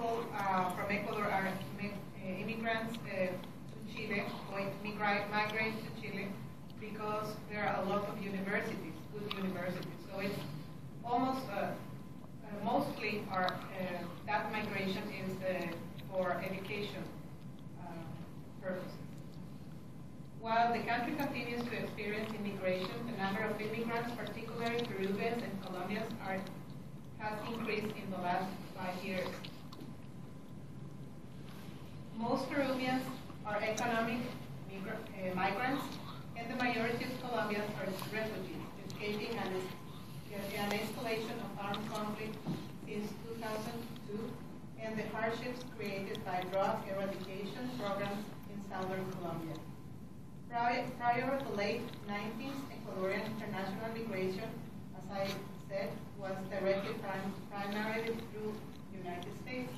people from Ecuador are immigrants to Chile, migrate to Chile, because there are a lot of universities, good universities. So it's almost, mostly that migration is for education purposes. While the country continues to experience immigration, the number of immigrants, particularly Peruvians and Colombians, has increased in the last 5 years. Most Peruvians are economic migrants, and the majority of Colombians are refugees, escaping an escalation of armed conflict since 2002 and the hardships created by drug eradication programs in southern Colombia. Prior to the late 90s, Ecuadorian international migration, as I said, was directed primarily through the United States.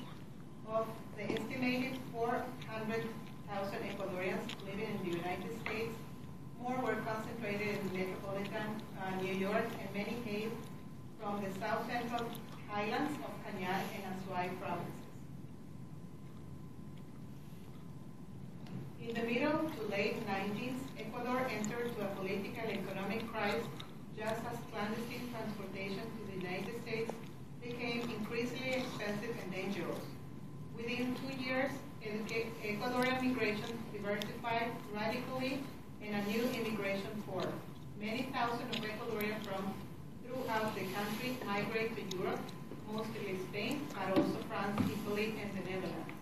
Of the estimated 400,000 Ecuadorians living in the United States, more were concentrated in metropolitan New York, and many came from the south central highlands of Cañar and Azuay provinces. In the middle to late 90s, Ecuador entered into a political and economic crisis just as clandestine transportation to the United States became increasingly expensive and dangerous. Within 2 years, Ecuadorian migration diversified radically and a new immigration formed. Many thousands of Ecuadorians from throughout the country migrate to Europe, mostly Spain, but also France, Italy, and the Netherlands.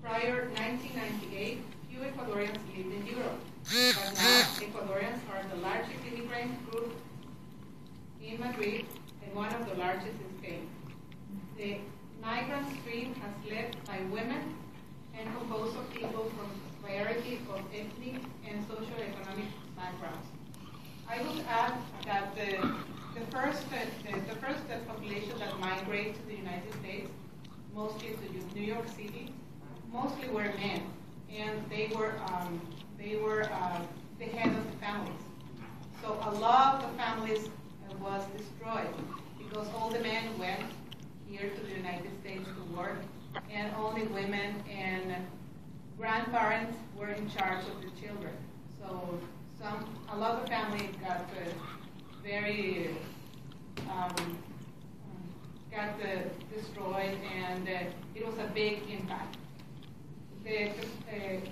Prior to 1998, few Ecuadorians lived in Europe, but now Ecuadorians are the largest immigrant group in Madrid and one of the largest in Spain. The migrant stream has led by women and composed of people from a variety of ethnic and socio-economic backgrounds. I would add that the first population that migrated to the United States, mostly to New York City, mostly were men, and they were the head of the families. So a lot of the families was destroyed because all the men went here to the United States to work, and only women and grandparents were in charge of the children. So a lot of families got destroyed, and it was a big impact.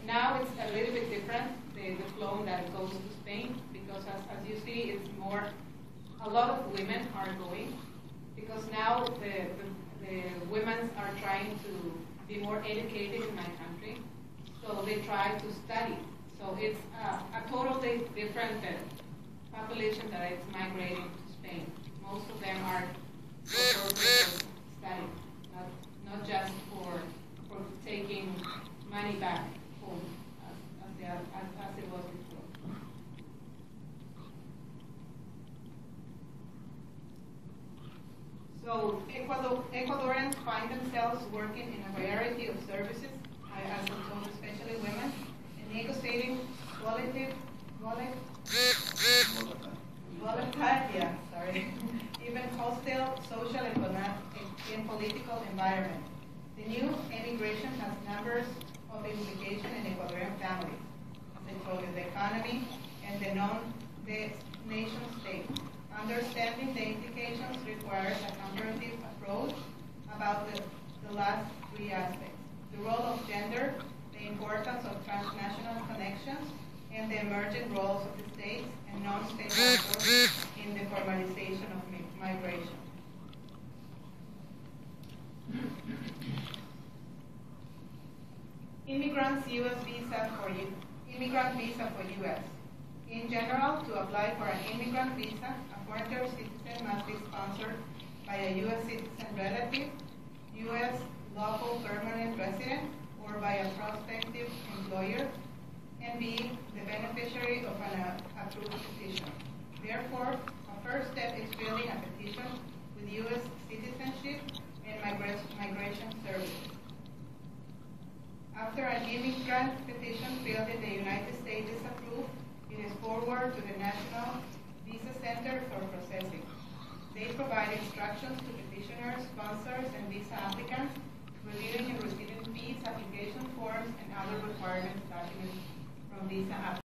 Now it's a little bit different, the flow that goes to Spain, because as you see, it's more, a lot of women are going, because now the women are trying to be more educated in my country, so they try to study. So it's a totally different population that is migrating to Spain. Most of them are for study, not just for taking money back home as it was before. So Ecuadorians find themselves working in a variety of services, as I'm told, especially women, and negotiating even hostile social and political environment. The new immigration has numbers of implications in Ecuadorian families, as I told you, the economy and the nation state. Understanding the implications requires a comparative approach about the last three aspects: the role of gender, the importance of transnational connections, and the emerging roles of the states and non-state actors in the formalization of migration. Immigrant visa for U.S. In general, to apply for an immigrant visa, a foreign citizen must be sponsored by a U.S. citizen relative, U.S. lawful permanent resident, or by a prospective employer, and be the beneficiary of an approved petition. Therefore, a first step is filling a petition with U.S. citizenship and migration services. After an immigrant petition filed in the United States is approved, it is forwarded to the National Visa Center for processing. They provide instructions to petitioners, sponsors, and visa applicants visa